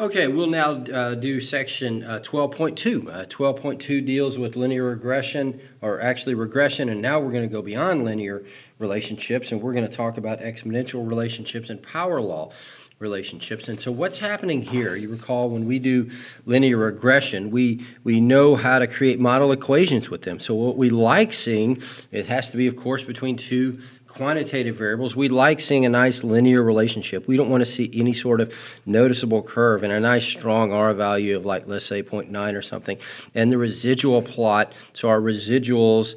Okay, we'll now do section 12.2. 12.2 deals with linear regression, or actually regression, and now we're going to go beyond linear relationships, and we're going to talk about exponential relationships and power law relationships. And so what's happening here, you recall when we do linear regression, we know how to create model equations with them. So what we like seeing, it has to be, of course, between two quantitative variables. We like seeing a nice linear relationship. We don't want to see any sort of noticeable curve and a nice strong R value of, like, let's say 0.9 or something. And the residual plot, so our residuals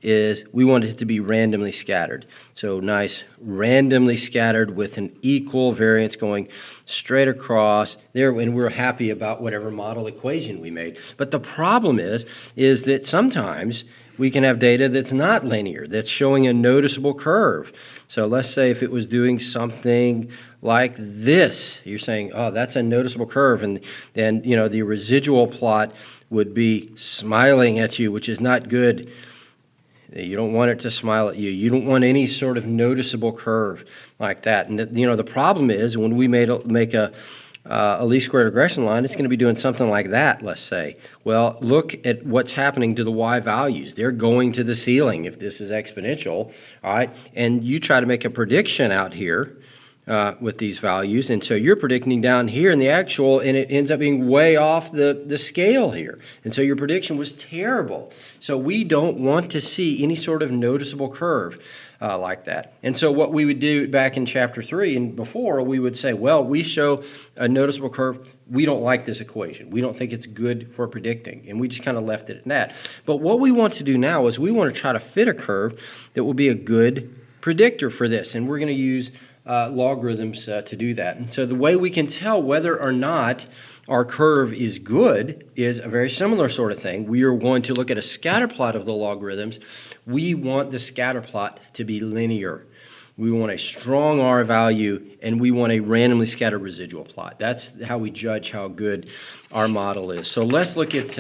is we want it to be randomly scattered. So nice randomly scattered with an equal variance going straight across there, and we're happy about whatever model equation we made. But the problem is that sometimes we can have data that's not linear, that's showing a noticeable curve. So let's say if it was doing something like this, you're saying, oh, that's a noticeable curve, and then, you know, the residual plot would be smiling at you, which is not good. You don't want it to smile at you. You don't want any sort of noticeable curve like that. And the problem is when we make a least squared regression line, it's going to be doing something like that, let's say. Well, look at what's happening to the y values. They're going to the ceiling if this is exponential, all right? And you try to make a prediction out here with these values, and so you're predicting down here in the actual, and it ends up being way off the scale here. And so your prediction was terrible. So we don't want to see any sort of noticeable curve like that. And so what we would do back in chapter 3 and before, we would say, well, we show a noticeable curve. We don't like this equation. We don't think it's good for predicting. And we just kind of left it at that. But what we want to do now is we want to try to fit a curve that will be a good predictor for this. And we're going to use logarithms to do that. And so the way we can tell whether or not our curve is good is a very similar sort of thing. We are going to look at a scatter plot of the logarithms. We want the scatter plot to be linear. We want a strong R value, and we want a randomly scattered residual plot. That's how we judge how good our model is. So let's look at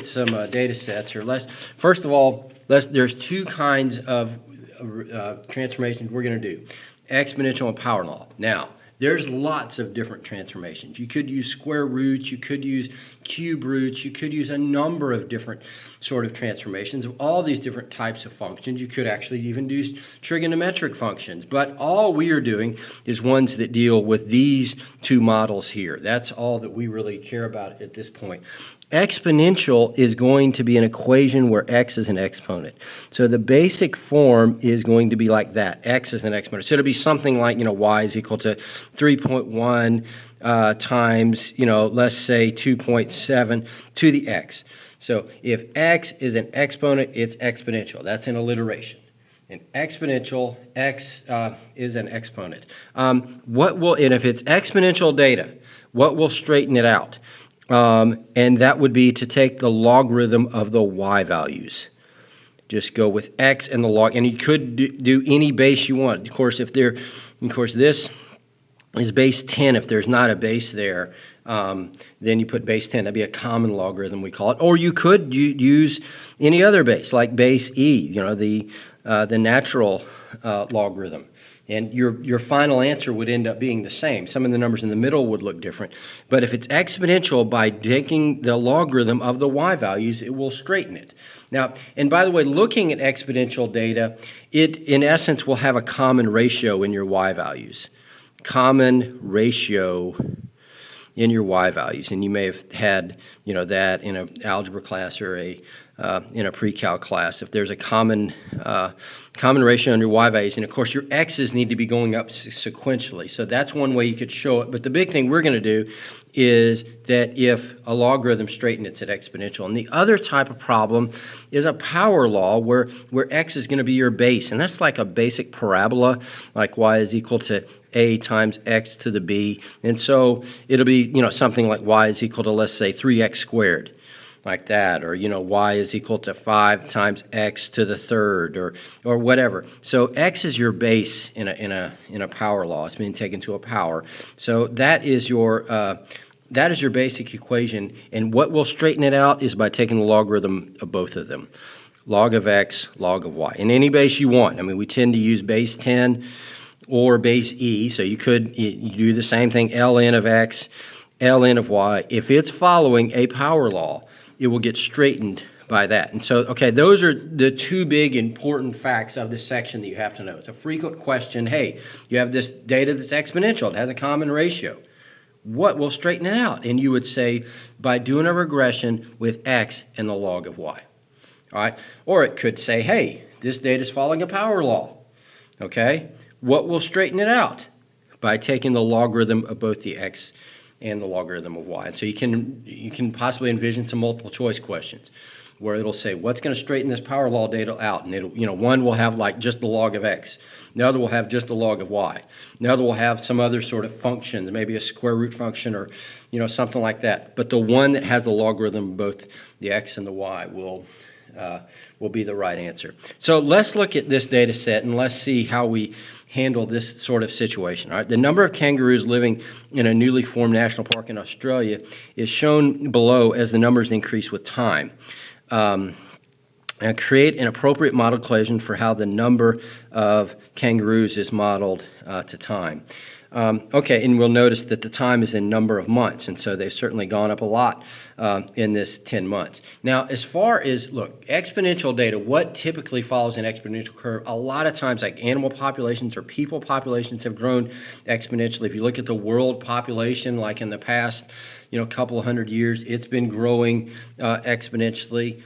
some data sets here. First of all, there's two kinds of transformations we're going to do: exponential and power law. Now, there's lots of different transformations. You could use square roots, you could use cube roots, you could use a number of different sort of transformations of all these different types of functions. You could actually even do trigonometric functions. But all we are doing is ones that deal with these two models here. That's all that we really care about at this point. Exponential is going to be an equation where x is an exponent. So the basic form is going to be like that. X is an exponent. So it'll be something like, y is equal to 3.1 times, let's say 2.7 to the x. So if x is an exponent, it's exponential. That's an alliteration. An exponential, x is an exponent. And if it's exponential data, what will straighten it out? And that would be to take the logarithm of the y values. Just go with x and the log, and you could do any base you want. Of course, this is base 10. If there's not a base there, then you put base 10. That'd be a common logarithm, we call it. Or you could use any other base, like base e, the natural logarithm. And your final answer would end up being the same. Some of the numbers in the middle would look different. But if it's exponential, by taking the logarithm of the y values, it will straighten it. Now, and by the way, looking at exponential data, it in essence will have a common ratio in your y values. Common ratio in your y values. And you may have had that in an algebra class or in a pre-calc class. If there's a common ratio on your y values, and of course your x's need to be going up sequentially. So that's one way you could show it. But the big thing we're going to do is that if a logarithm straighten, it's at exponential. And the other type of problem is a power law where x is going to be your base. And that's like a basic parabola, like y is equal to a times x to the b. And so it'll be something like y is equal to, let's say, 3x squared. Like that, or y is equal to 5 times x to the third, or whatever. So x is your base in a power law. It's being taken to a power. So that is your basic equation. And what will straighten it out is by taking the logarithm of both of them, log of x, log of y, in any base you want. I mean, we tend to use base 10. or base E. So you could do the same thing, ln of x, ln of y. If it's following a power law, it will get straightened by that. And so, okay, those are the two big important facts of this section that you have to know. It's a frequent question. Hey, you have this data that's exponential. It has a common ratio. What will straighten it out? And you would say by doing a regression with x and the log of y. All right? Or it could say, hey, this data is following a power law. Okay? What will straighten it out? By taking the logarithm of both the x and the logarithm of y. And so you can possibly envision some multiple choice questions where it'll say, what's going to straighten this power law data out? And it'll, one will have like just the log of x. The other will have just the log of y. The other will have some other sort of functions, maybe a square root function or, something like that. But the one that has the logarithm of both the x and the y will be the right answer. So let's look at this data set and let's see how we handle this sort of situation. All right, the number of kangaroos living in a newly formed national park in Australia is shown below as the numbers increase with time. And create an appropriate model equation for how the number of kangaroos is modeled to time. Okay, and we'll notice that the time is in number of months, and so they've certainly gone up a lot in this 10 months. Now, as far as, look, exponential data, what typically follows an exponential curve? A lot of times, like animal populations or people populations have grown exponentially. If you look at the world population, like in the past, couple of hundred years, it's been growing exponentially.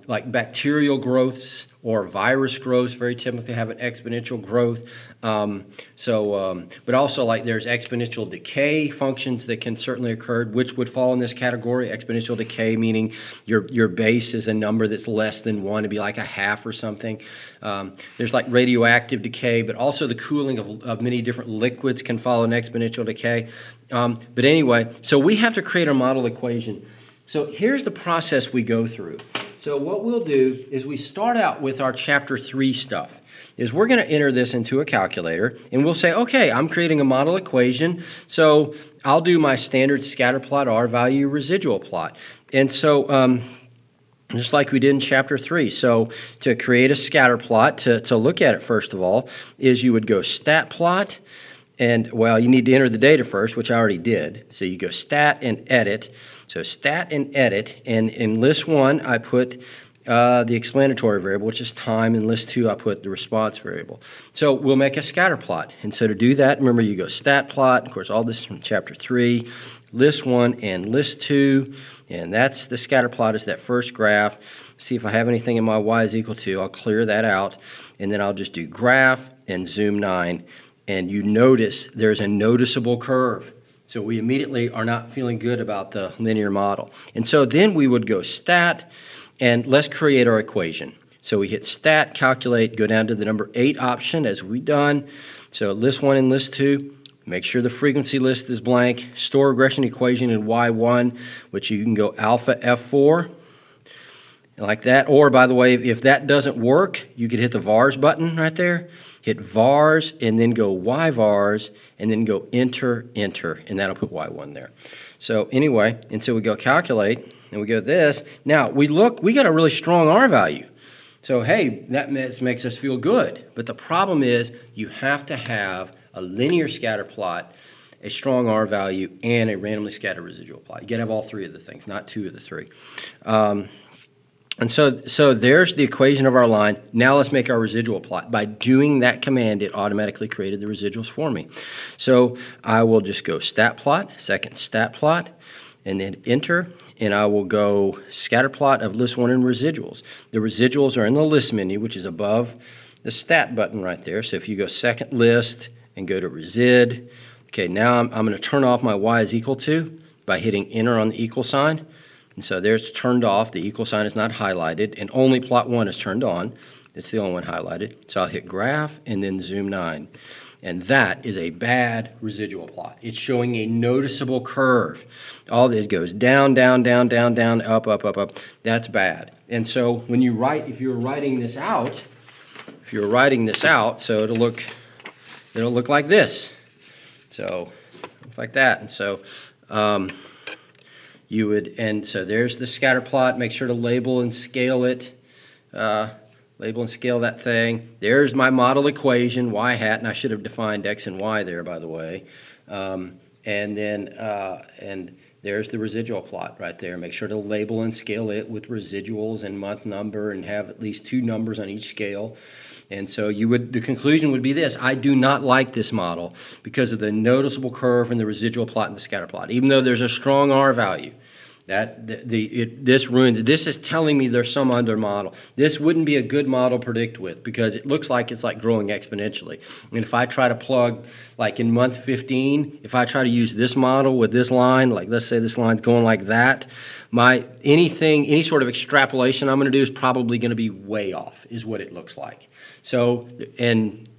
Like bacterial growths or virus growths very typically have an exponential growth. But also like there's exponential decay functions that can certainly occur, which would fall in this category. Exponential decay meaning your base is a number that's less than 1, to be like a half or something. There's like radioactive decay, but also the cooling of many different liquids can follow an exponential decay. But anyway, so we have to create a model equation. So here's the process we go through. So what we'll do is we start out with our chapter 3 stuff. Is we're going to enter this into a calculator and we'll say, okay, I'm creating a model equation. So I'll do my standard scatter plot, R value, residual plot. And so just like we did in chapter 3. So to create a scatter plot, to look at it first of all, is you would go stat plot. And, well, you need to enter the data first, which I already did. So you go stat and edit. So stat and edit. And in list 1, I put the explanatory variable, which is time. In list 2, I put the response variable. So we'll make a scatter plot. And so to do that, remember you go stat plot. Of course, all this is from chapter 3, list 1 and list 2. And that's the scatter plot is that first graph. See if I have anything in my y is equal to. I'll clear that out. And then I'll just do graph and zoom 9. And you notice there's a noticeable curve. So we immediately are not feeling good about the linear model. And so then we would go stat, and let's create our equation. So we hit stat, calculate, go down to the number 8 option as we've done. So list 1 and list 2, make sure the frequency list is blank. Store regression equation in Y1, which you can go alpha F4, like that. Or, by the way, if that doesn't work, you could hit the vars button right there. Hit vars and then go y vars and then go enter, enter, and that'll put y1 there. So anyway, and so we go calculate and we go this. Now we got a really strong R value. So hey, that makes us feel good. But the problem is you have to have a linear scatter plot, a strong R value, and a randomly scattered residual plot. You got to have all 3 of the things, not 2 of the 3. And so there's the equation of our line. Now let's make our residual plot. By doing that command, it automatically created the residuals for me. So I will just go stat plot, second stat plot, and then enter, and I will go scatter plot of list 1 and residuals. The residuals are in the list menu, which is above the stat button right there. So if you go second list and go to resid, okay, now I'm going to turn off my y is equal to by hitting enter on the equal sign. And so there it's turned off. The equal sign is not highlighted, and only plot 1 is turned on. It's the only one highlighted. So I'll hit graph and then zoom 9. And that is a bad residual plot. It's showing a noticeable curve. All this goes down, down, down, down, down, up, up, up, up. That's bad. And so when you write, if you're writing this out, so it'll look like this. So like that. And so so there's the scatter plot. Make sure to label and scale it. label and scale that thing. There's my model equation, y hat, and I should have defined x and y there, by the way. And there's the residual plot right there. Make sure to label and scale it with residuals and month number and have at least 2 numbers on each scale. And so the conclusion would be this: I do not like this model because of the noticeable curve and the residual plot and the scatter plot. Even though there's a strong R value, this ruins. This is telling me there's some under model. This wouldn't be a good model to predict with because it looks like it's like growing exponentially. And if I try to plug, like in month 15, if I try to use this model with this line, like let's say this line's going like that, any sort of extrapolation I'm going to do is probably going to be way off, is what it looks like. So,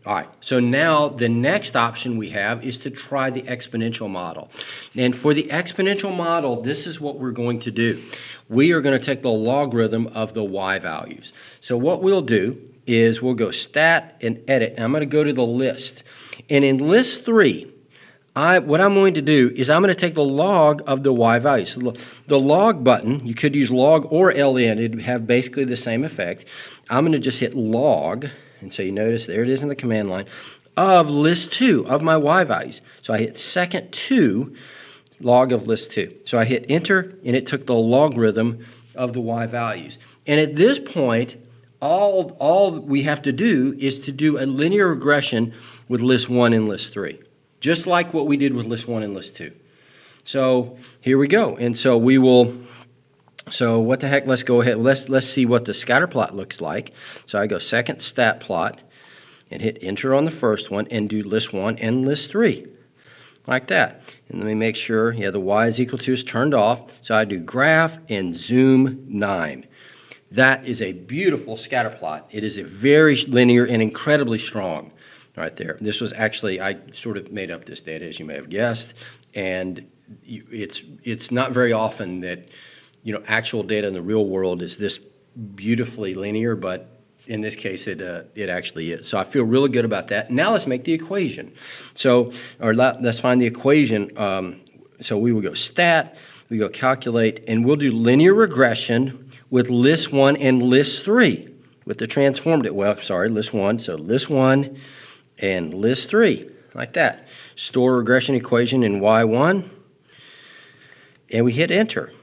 all right, so now the next option we have is to try the exponential model. And for the exponential model, this is what we're going to do. We are going to take the logarithm of the y values. So what we'll do is we'll go stat and edit. And I'm going to go to the list. And in list 3, what I'm going to do is I'm going to take the log of the y values. So the log button, you could use log or ln. It would have basically the same effect. I'm going to just hit log. And so you notice there it is in the command line of list 2 of my y values. So I hit second 2, log of list 2. So I hit enter, and it took the logarithm of the y values. And at this point, all we have to do is to do a linear regression with list 1 and list 3, just like what we did with list 1 and list 2. So here we go. And so we will... So what the heck, let's go ahead, let's see what the scatter plot looks like. So I go second stat plot and hit enter on the first one and do list 1 and list 3, like that. And let me make sure, yeah, the y is equal to is turned off. So I do graph and zoom 9. That is a beautiful scatter plot. It is a very linear and incredibly strong right there. This was actually, I sort of made up this data, as you may have guessed, and it's not very often that actual data in the real world is this beautifully linear, but in this case, it actually is. So I feel really good about that. Now let's make the equation. Let's find the equation. So we will go stat, we go calculate, and we'll do linear regression with list 1 and list 3 with the transformed it. Well, sorry, list 1. So list 1 and list 3, like that. Store regression equation in y1, and we hit enter.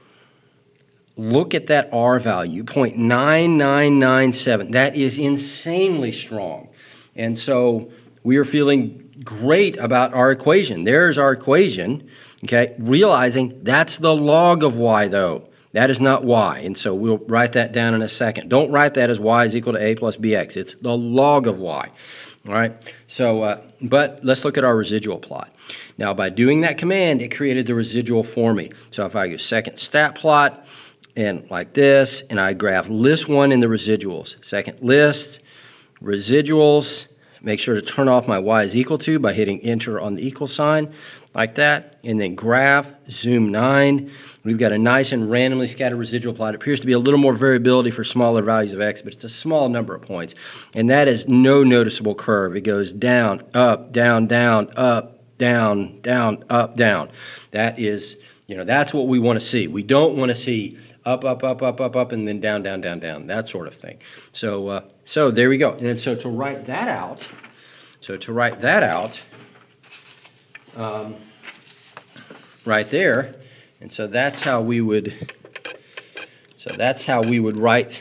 Look at that R value, 0.9997. That is insanely strong. And so we are feeling great about our equation. There's our equation, okay? Realizing that's the log of y, though. That is not y. And so we'll write that down in a second. Don't write that as y is equal to a plus bx. It's the log of y. All right? So, but let's look at our residual plot. Now, by doing that command, it created the residual for me. So if I use second stat plot, and like this, and I graph list 1 in the residuals. Second list, residuals, make sure to turn off my y is equal to by hitting enter on the equal sign, like that, and then graph, zoom 9. We've got a nice and randomly scattered residual plot. It appears to be a little more variability for smaller values of x, but it's a small number of points. And that is no noticeable curve. It goes down, up, down, down, up, down, down, up, down. That is, that's what we want to see. We don't want to see up, up, up, up, up, up, and then down, down, down, down, that sort of thing. So there we go. And so to write that out, right there, and so that's how we would write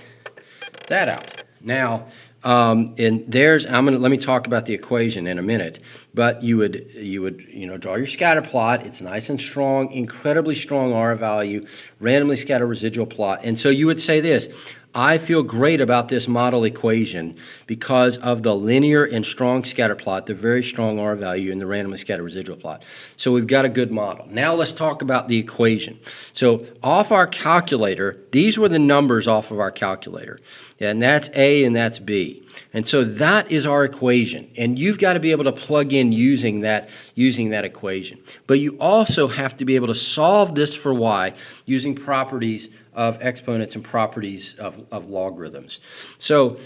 that out. Now, let me talk about the equation in a minute, but you would draw your scatter plot. It's nice and strong, incredibly strong R value, randomly scattered residual plot. And so you would say this: I feel great about this model equation because of the linear and strong scatter plot, the very strong R value, and the randomly scattered residual plot. So we've got a good model. Now let's talk about the equation. So off our calculator, these were the numbers off of our calculator. And that's A and that's B. And so that is our equation. And you've got to be able to plug in using that equation. But you also have to be able to solve this for y using properties of exponents and properties of logarithms. So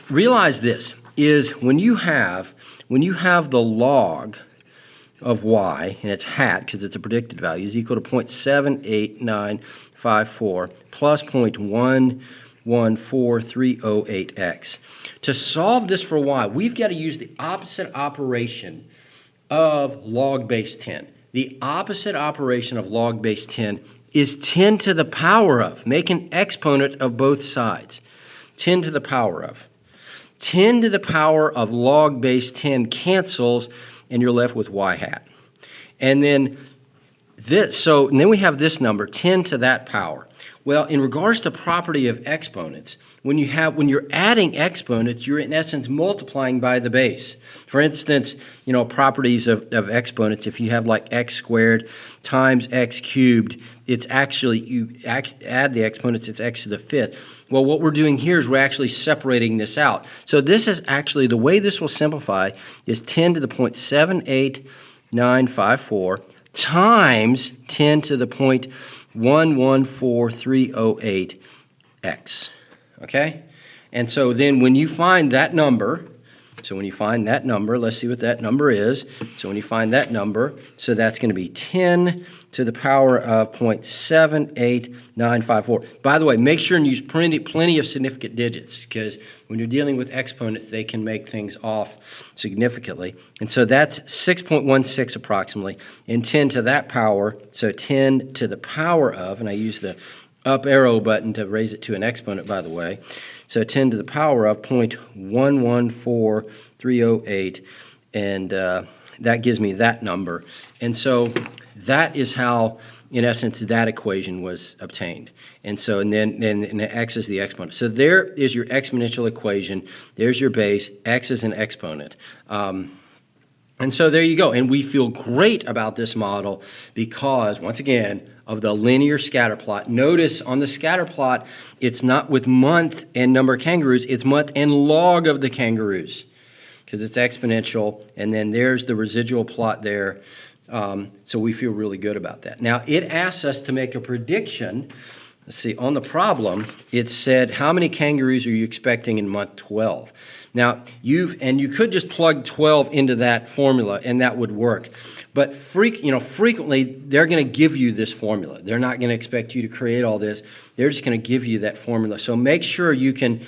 realize this is when you have the log of y, and it's hat because it's a predicted value, is equal to 0.78954 plus 0.1 0.14308x. To solve this for y, we've got to use the opposite operation of log base 10. The opposite operation of log base 10 is 10 to the power of. Make an exponent of both sides. 10 to the power of. 10 to the power of log base 10 cancels, and you're left with y hat. And then and then we have this number, 10 to that power. Well, in regards to property of exponents, when you're adding exponents, you're in essence multiplying by the base. For instance, properties of exponents, if you have like x squared times x cubed, it's actually, you add the exponents, it's x to the fifth. Well, what we're doing here is we're actually separating this out. So this is actually, the way this will simplify is 10 to the 0.78954 times 10 to the 0.114308x. Okay? And so then when you find that number, let's see what that number is. So when you find that number, so that's going to be 10 to the power of 0.78954. By the way, make sure and use plenty of significant digits, because when you're dealing with exponents, they can make things off significantly. And so that's 6.16 approximately, and 10 to that power, so 10 to the power of, and I use the up arrow button to raise it to an exponent, by the way. So 10 to the power of 0.114308, and that gives me that number. And so that is how, in essence, that equation was obtained. And so, and then x is the exponent. So there is your exponential equation. There's your base. X is an exponent. And so there you go. And we feel great about this model because, once again, of the linear scatter plot. Notice on the scatter plot, it's not with month and number of kangaroos, it's month and log of the kangaroos, because it's exponential, and then there's the residual plot there. So we feel really good about that. Now, it asks us to make a prediction. Let's see, on the problem, it said, how many kangaroos are you expecting in month 12? Now, you could just plug 12 into that formula, and that would work. But frequently, they're going to give you this formula. They're not going to expect you to create all this. They're just going to give you that formula. So make sure you can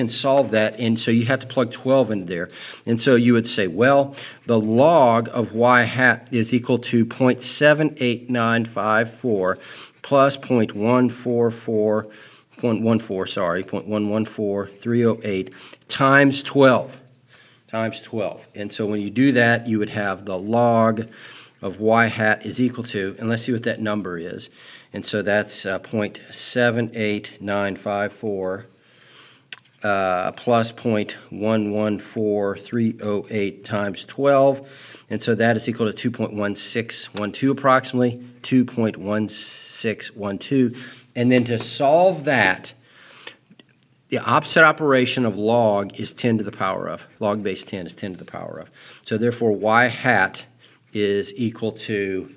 solve that, and so you have to plug 12 in there. And so you would say, well, the log of y hat is equal to 0.78954 plus 0.114308 times 12. And so when you do that, you would have the log of y hat is equal to, and let's see what that number is. And so that's 0.78954 plus 0.114308 times 12. And so that is equal to 2.1612 approximately, 2.1612. And then to solve that, the opposite operation of log is 10 to the power of. Log base 10 is 10 to the power of. So therefore, y hat is equal to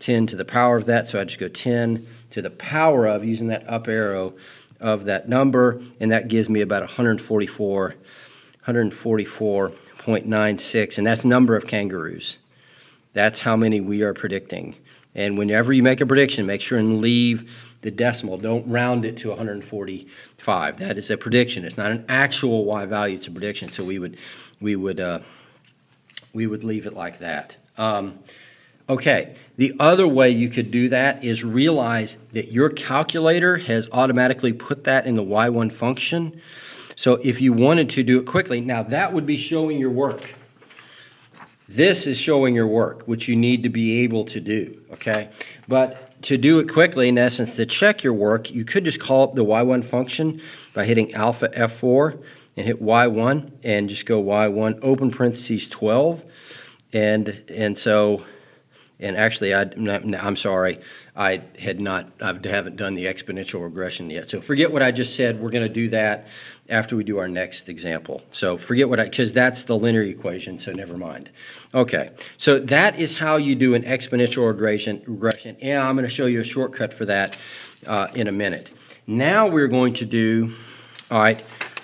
10 to the power of that. So I just go 10 to the power of, using that up arrow, of that number, and that gives me about 144.96, and that's number of kangaroos. That's how many we are predicting. And whenever you make a prediction, make sure and leave the decimal. Don't round it to 145. That is a prediction. It's not an actual y value. It's a prediction. So we would leave it like that. Okay. The other way you could do that is realize that your calculator has automatically put that in the y1 function. So if you wanted to do it quickly, now that would be showing your work. This is showing your work, which you need to be able to do, okay? But to do it quickly, in essence, to check your work, you could just call up the y1 function by hitting alpha F4 and hit y1 and just go y1 open parentheses 12. And so, and actually, I'm sorry, I haven't done the exponential regression yet. So forget what I just said. We're going to do that after we do our next example. So forget because that's the linear equation, so never mind. Okay, so that is how you do an exponential regression, and I'm going to show you a shortcut for that in a minute. Now we're going to do, all right,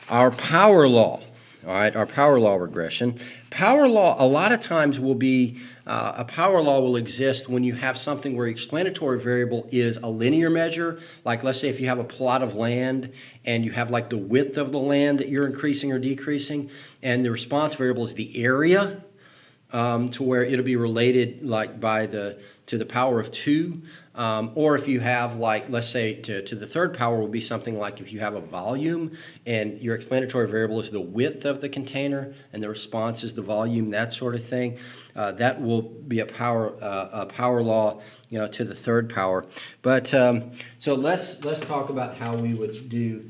our power law. All right, our power law regression. power law, a lot of times will be, a power law will exist when you have something where explanatory variable is a linear measure. Like let's say if you have a plot of land and you have like the width of the land that you're increasing or decreasing, and the response variable is the area, to where it'll be related like to the power of 2. Or if you have like, let's say to the third power will be something like if you have a volume and your explanatory variable is the width of the container and the response is the volume, that sort of thing. That will be a power law, to the third power. But so let's talk about how we would do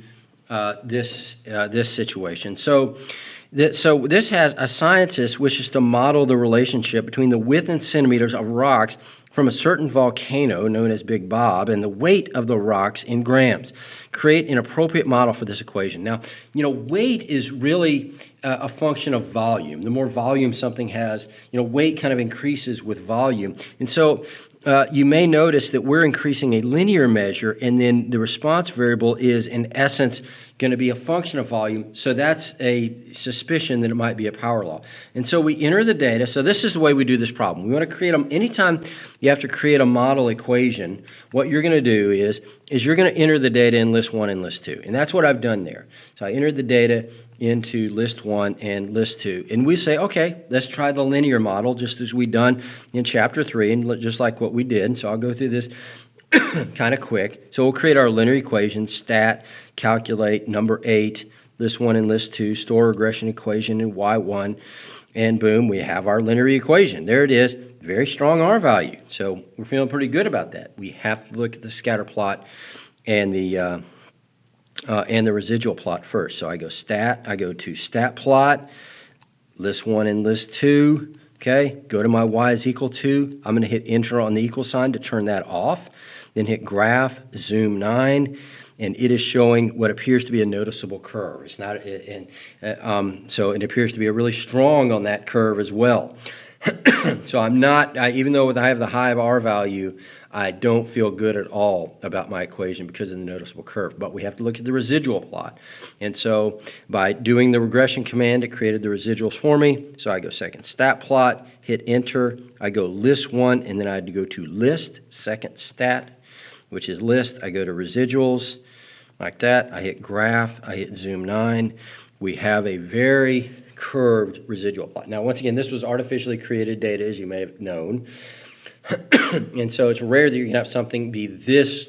this situation. So this has a scientist wishes to model the relationship between the width in centimeters of rocks from a certain volcano known as Big Bob and the weight of the rocks in grams. Create an appropriate model for this equation. Now, weight is really a function of volume. The more volume something has, weight kind of increases with volume. And so you may notice that we're increasing a linear measure, and then the response variable is, in essence, going to be a function of volume. So that's a suspicion that it might be a power law. And so we enter the data. So this is the way we do this problem. We want to create them. Anytime you have to create a model equation, what you're going to do is you're going to enter the data in list 1 and list 2. And that's what I've done there. So I entered the data into list 1 and list 2. And we say, okay, let's try the linear model just as we done in chapter 3 and just like what we did. So I'll go through this kind of quick. So we'll create our linear equation, stat, calculate, number 8, list 1 and list 2, store regression equation in y1, and boom, we have our linear equation. There it is, very strong R value. So we're feeling pretty good about that. We have to look at the scatter plot and the residual plot first. So I go to stat plot, list 1 and list 2. Okay, go to my y is equal to. I'm going to hit enter on the equal sign to turn that off. Then hit graph, zoom 9, and it is showing what appears to be a noticeable curve. It's not, so it appears to be a really strong on that curve as well. So I'm not, even though I have the high of R value, I don't feel good at all about my equation because of the noticeable curve. But we have to look at the residual plot. And so by doing the regression command, it created the residuals for me. So I go second stat plot, hit enter. I go list 1, and then I had to go to list, second stat, which is list. I go to residuals like that. I hit graph. I hit zoom 9. We have a very curved residual plot. Now, once again, this was artificially created data, as you may have known. And so it's rare that you can have something be this,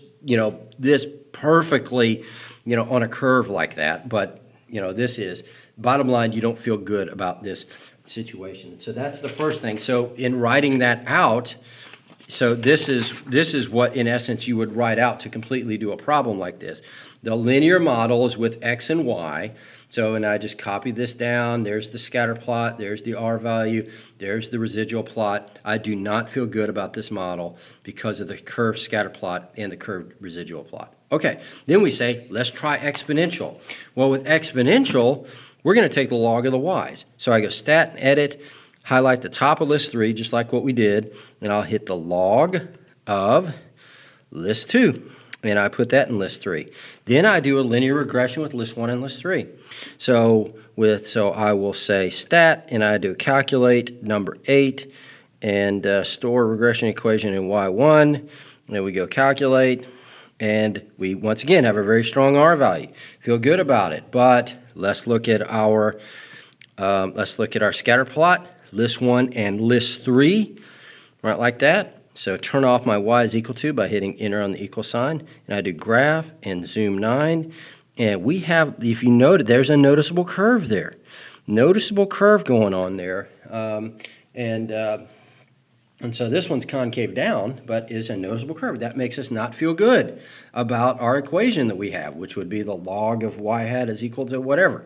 this perfectly, on a curve like that. But, this is, bottom line, you don't feel good about this situation. So that's the first thing. So in writing that out, so this is what, in essence, you would write out to completely do a problem like this. The linear model is with x and y. So, and I just copy this down. There's the scatter plot. There's the R value. There's the residual plot. I do not feel good about this model because of the curved scatter plot and the curved residual plot. Okay, then we say, let's try exponential. Well, with exponential, we're going to take the log of the y's. So I go stat and edit, highlight the top of list 3, just like what we did, and I'll hit the log of list 2. And I put that in list 3. Then I do a linear regression with list 1 and list 3. So I will say stat, and I do calculate number 8, and store regression equation in y1. And then we go calculate, and we once again have a very strong R value. Feel good about it. But let's look at our scatter plot, list 1 and list 3, right like that. So turn off my y is equal to by hitting enter on the equal sign. And I do graph and zoom 9. And we have, if you noted, there's a noticeable curve there. Noticeable curve going on there. And so this one's concave down, but is a noticeable curve. That makes us not feel good about our equation that we have, which would be the log of y hat is equal to whatever.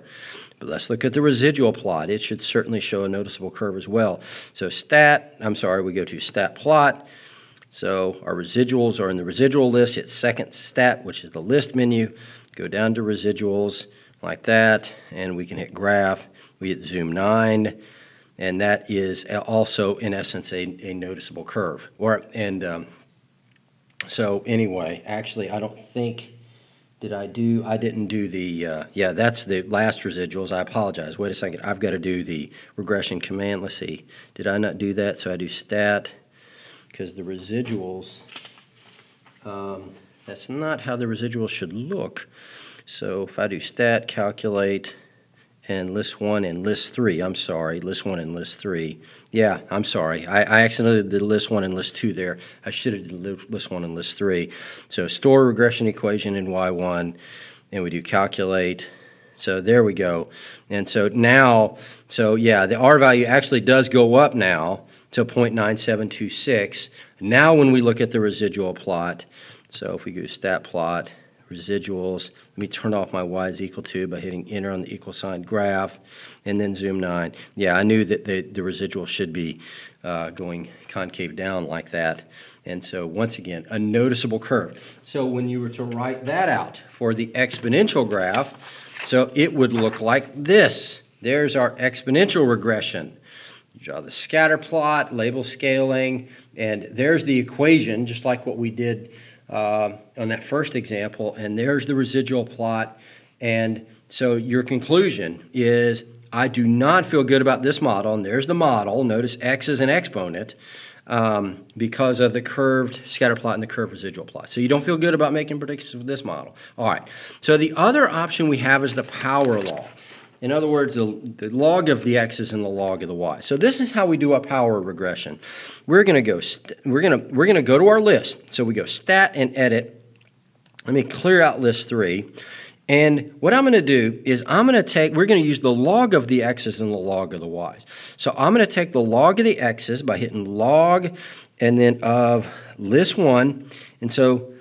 But let's look at the residual plot. It should certainly show a noticeable curve as well. So we go to stat plot. So our residuals are in the residual list. Hit second stat, which is the list menu. Go down to residuals like that, and we can hit graph. We hit zoom 9, and that is also, in essence, a noticeable curve. So anyway, actually, I don't think I didn't do the, yeah, that's the last residuals. I apologize. Wait a second. I've got to do the regression command. Let's see. Did I not do that? So I do stat, because the residuals, that's not how the residuals should look. So if I do stat, calculate, and list 1 and list 3, I'm sorry, list 1 and list 3. Yeah, I'm sorry. I accidentally did list 1 and list 2 there. I should have did list 1 and list 3. So store regression equation in Y1, and we do calculate. So there we go. And so now, so yeah, the R value actually does go up now to 0.9726. Now when we look at the residual plot, so if we go stat plot, residuals, let me turn off my y is equal to by hitting enter on the equal sign graph, and then zoom 9. Yeah, I knew that the residual should be going concave down like that. And so once again, a noticeable curve. So when you were to write that out for the exponential graph, so it would look like this. There's our exponential regression. You draw the scatter plot, label scaling, and there's the equation, just like what we did on that first example, and there's the residual plot. And so your conclusion is, I do not feel good about this model, and there's the model. Notice x is an exponent because of the curved scatter plot and the curved residual plot. So you don't feel good about making predictions with this model. All right, so the other option we have is the power law. In other words, the log of the x's and the log of the y. So this is how we do a power regression. We're going to go we're going to go to our list. So we go stat and edit. Let me clear out list 3. And what I'm going to do is we're going to use the log of the x's and the log of the y's. So I'm going to take the log of the x's by hitting log and then of list 1. And so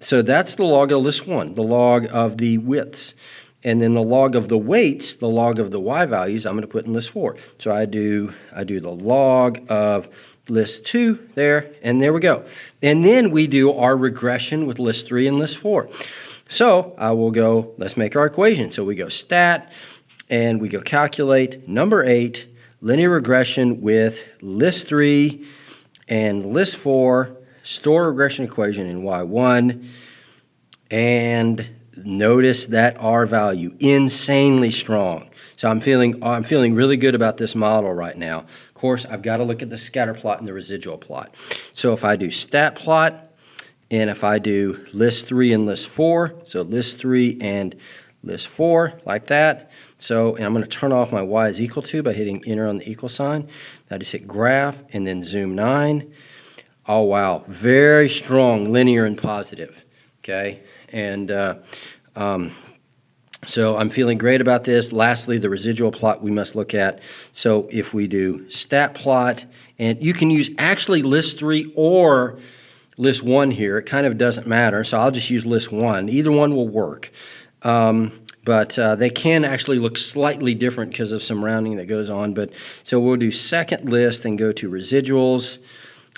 that's the log of list 1, the log of the widths. And then the log of the weights, the log of the y values, I'm going to put in list 4. So I do the log of list 2 there, and there we go. And then we do our regression with list 3 and list 4. So I will go, let's make our equation. So we go stat, and we go calculate, number 8, linear regression with list 3 and list 4, store regression equation in Y1, and notice that R value, insanely strong. So I'm feeling really good about this model right now. Of course, I've got to look at the scatter plot and the residual plot. So if I do stat plot, and if I do list 3 and list 4, so list 3 and list 4, like that. So, and I'm going to turn off my y is equal to by hitting enter on the equal sign. Now just hit graph and then zoom 9. Oh wow, very strong, linear and positive. Okay, and so I'm feeling great about this. Lastly, the residual plot we must look at. So if we do stat plot, and you can use actually list 3 or list 1 here. It kind of doesn't matter, so I'll just use list 1. Either one will work. But they can actually look slightly different because of some rounding that goes on. But so we'll do second list and go to residuals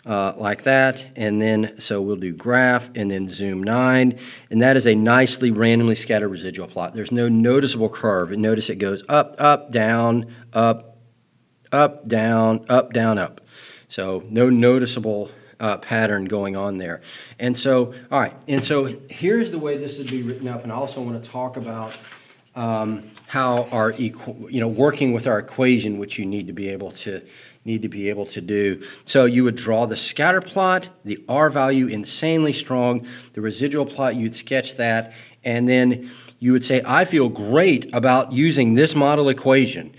like that. And then so we'll do graph and then zoom 9. And that is a nicely randomly scattered residual plot. There's no noticeable curve. And notice it goes up, up, down, up, up, down, up, down, up. So no noticeable pattern going on there. And so, all right, and so here's the way this would be written up, and I also want to talk about how our working with our equation, which you need to be able to do. So you would draw the scatter plot, the R value insanely strong, the residual plot, you'd sketch that, and then you would say, I feel great about using this model equation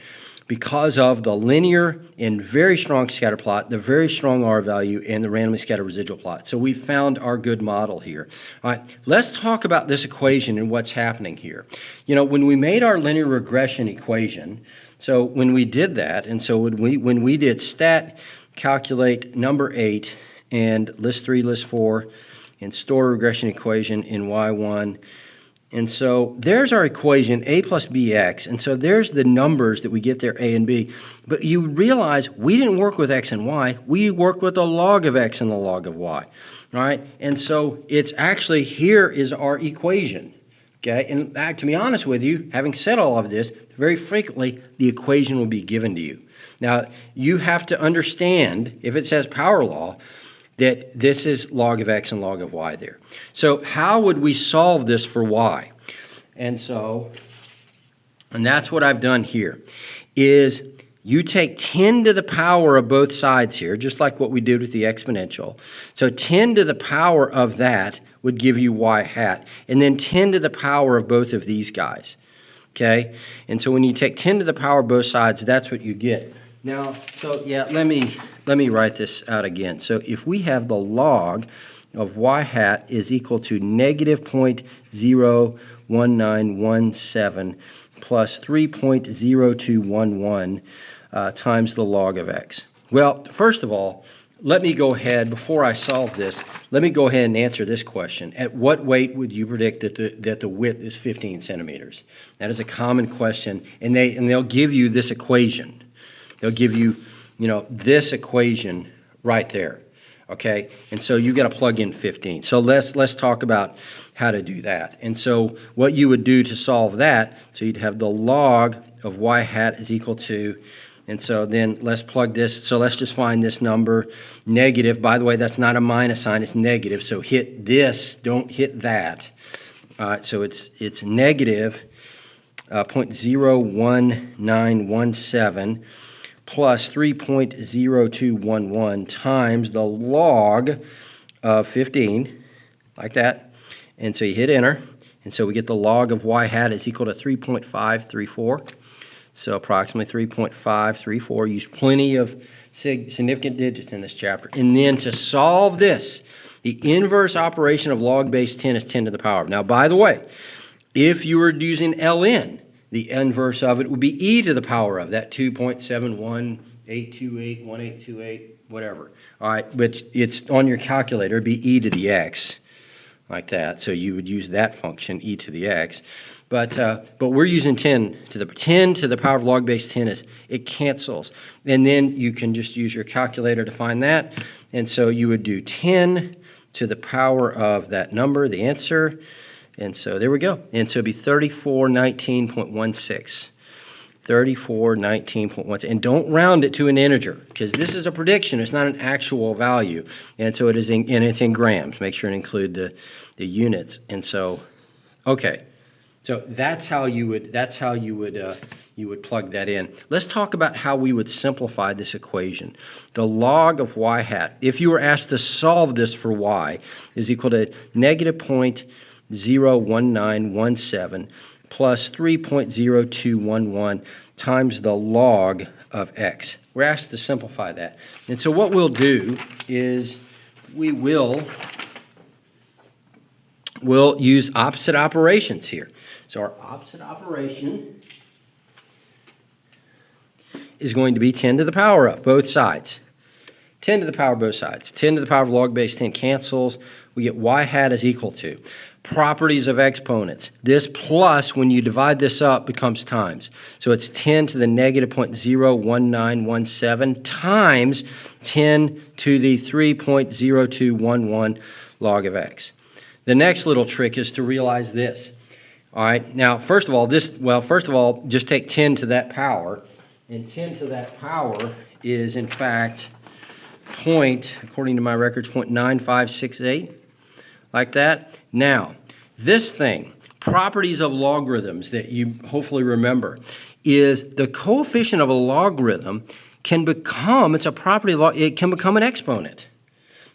because of the linear and very strong scatter plot, the very strong R value, and the randomly scattered residual plot. So we found our good model here. All right, let's talk about this equation and what's happening here. You know, when we made our linear regression equation, so when we did that, and so when we did stat, calculate number 8, and list 3, list 4, and store regression equation in Y1, and so there's our equation, a plus bx, and so there's the numbers that we get there, a and b. But you realize we didn't work with x and y, we worked with the log of x and the log of y, all right? And so it's actually, here is our equation, okay? And to be honest with you, having said all of this, very frequently the equation will be given to you. Now, you have to understand, if it says power law, that this is log of x and log of y there. So how would we solve this for y? And that's what I've done here, is you take 10 to the power of both sides here, just like what we did with the exponential. So 10 to the power of that would give you y hat, and then 10 to the power of both of these guys. Okay? And so when you take 10 to the power of both sides, that's what you get. Now, so yeah, let me write this out again. So if we have the log of y hat is equal to negative 0.01917 plus 3.0211 times the log of x. Well, first of all, let me go ahead, before I solve this, let me go ahead and answer this question. At what weight would you predict that the width is 15 centimeters? That is a common question, and they'll give you this equation. They'll give you, this equation right there, okay? And so you got to plug in 15. So let's talk about how to do that. And so what you would do to solve that, so you'd have the log of y hat is equal to, and so then let's plug this. So let's just find this number, negative. By the way, that's not a minus sign, it's negative. So hit this, don't hit that. All right, so it's negative 0.01917 plus 3.0211 times the log of 15, like that. And so you hit enter, and so we get the log of y hat is equal to 3.534. So approximately 3.534. Use plenty of significant digits in this chapter. And then to solve this, the inverse operation of log base 10 is 10 to the power. Now, by the way, if you were using ln, the inverse of it would be e to the power of that 2.718281828, whatever. All right, but it's on your calculator, it'd be e to the x, like that. So you would use that function, e to the x. But we're using 10 to the power of log base 10 is, it cancels. And then you can just use your calculator to find that. And so you would do 10 to the power of that number, the answer. And so there we go. And so it'd be 3419.16. 3419.16. And don't round it to an integer, because this is a prediction. It's not an actual value. And so it is and it's in grams. Make sure and include the units. And so, okay. So that's how you would plug that in. Let's talk about how we would simplify this equation. The log of y hat, if you were asked to solve this for y, is equal to negative 0.01917 plus 3.0211 times the log of x. We're asked to simplify that. And so what we'll do is we'll use opposite operations here. So our opposite operation is going to be 10 to the power of both sides. 10 to the power of both sides. 10 to the power of log base 10 cancels. We get y hat is equal to properties of exponents. This plus, when you divide this up, becomes times. So it's 10 to the negative 0.01917 times 10 to the 3.0211 log of x. The next little trick is to realize this. All right, now first of all, just take 10 to that power, and 10 to that power is in fact according to my records, 0.9568, like that. Now, this thing, properties of logarithms that you hopefully remember, is the coefficient of a logarithm can become, it's a property of log, it can become an exponent.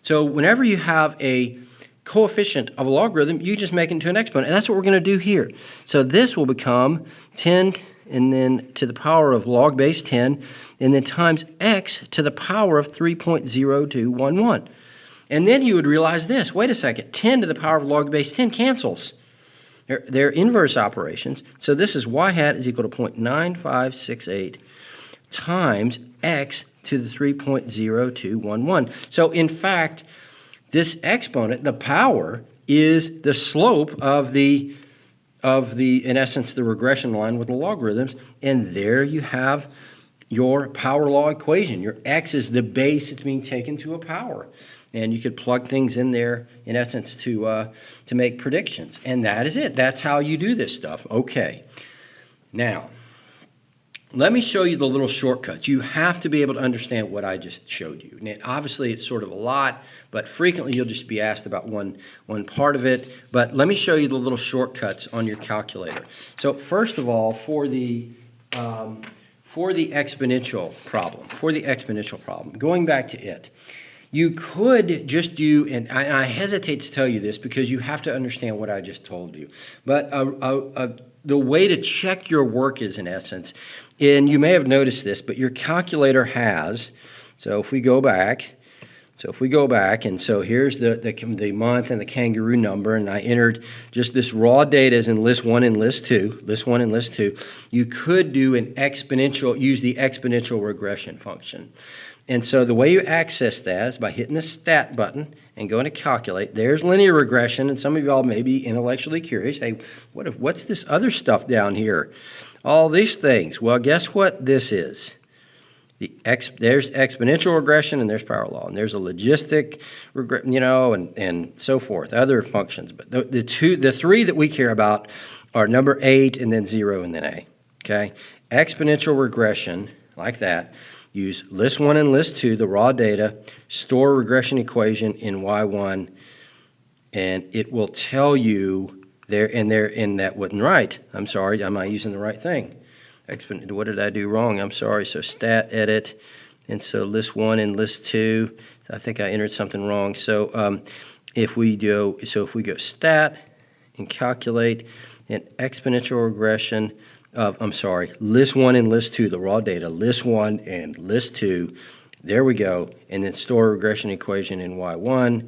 So whenever you have a coefficient of a logarithm, you just make it into an exponent. And that's what we're going to do here. So this will become 10 and then to the power of log base 10 and then times x to the power of 3.0211. And then you would realize this. Wait a second. 10 to the power of log base 10 cancels. They're inverse operations. So this is y hat is equal to 0.9568 times x to the 3.0211. So in fact, this exponent, the power, is the slope of the in essence, the regression line with the logarithms, and there you have your power law equation. Your x is the base it's being taken to a power, and you could plug things in there, in essence, to make predictions, and that is it. That's how you do this stuff. Okay, now let me show you the little shortcuts. You have to be able to understand what I just showed you. Now, obviously, it's sort of a lot, but frequently you'll just be asked about one part of it. But let me show you the little shortcuts on your calculator. So first of all, for the exponential problem, going back to it, you could just do, and I hesitate to tell you this because you have to understand what I just told you, but the way to check your work is, in essence, and you may have noticed this, but your calculator has, so if we go back, and so here's the month and the kangaroo number, and I entered just this raw data as in list 1 and list 2, you could do use the exponential regression function. And so the way you access that is by hitting the stat button and going to calculate. There's linear regression, and some of y'all may be intellectually curious. Hey, what's this other stuff down here? All these things. Well, guess what this is? There's exponential regression, and there's power law, and there's a logistic and so forth, other functions. But the three that we care about are number 8 and then 0 and then A. Okay? Exponential regression, like that. Use list 1 and list 2, the raw data, store regression equation in Y1, and it will tell you and that wasn't right. I'm sorry, I'm not using the right thing. What did I do wrong? I'm sorry. So stat edit, and so list 1 and list 2, I think I entered something wrong. So if we go stat and calculate an exponential regression list 1 and list 2, the raw data, list 1 and list 2, there we go, and then store regression equation in Y1,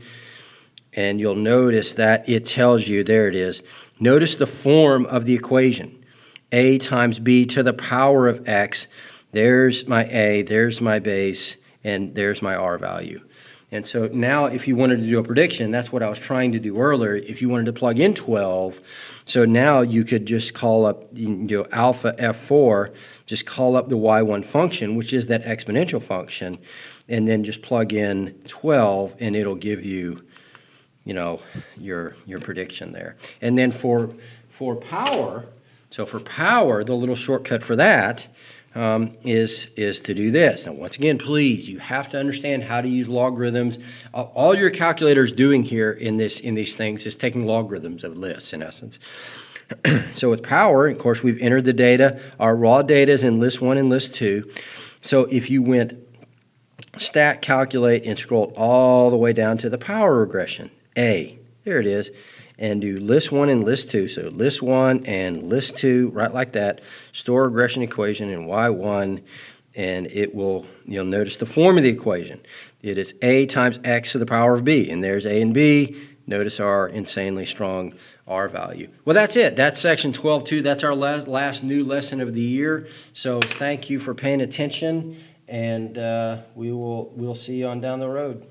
and you'll notice that it tells you, there it is, notice the form of the equation, a times b to the power of x, there's my a, there's my base, and there's my r value. And so now if you wanted to do a prediction, that's what I was trying to do earlier, if you wanted to plug in 12, so now you could just call up, alpha F4, just call up the Y1 function, which is that exponential function, and then just plug in 12, and it'll give you, your prediction there. And then for power, the little shortcut for that is to do this. Now, once again, please, you have to understand how to use logarithms. All your calculator is doing here in these things is taking logarithms of lists, in essence. So with power, of course, we've entered the data. Our raw data is in list 1 and list 2. So if you went stat, calculate, and scrolled all the way down to the power regression, A, there it is, and do list 1 and list 2. So list 1 and list 2, right like that. Store regression equation in Y1, and you'll notice the form of the equation. It is A times X to the power of B, and there's A and B. Notice our insanely strong R value. Well, that's it. That's section 12.2. That's our last new lesson of the year. So thank you for paying attention, and we'll see you on down the road.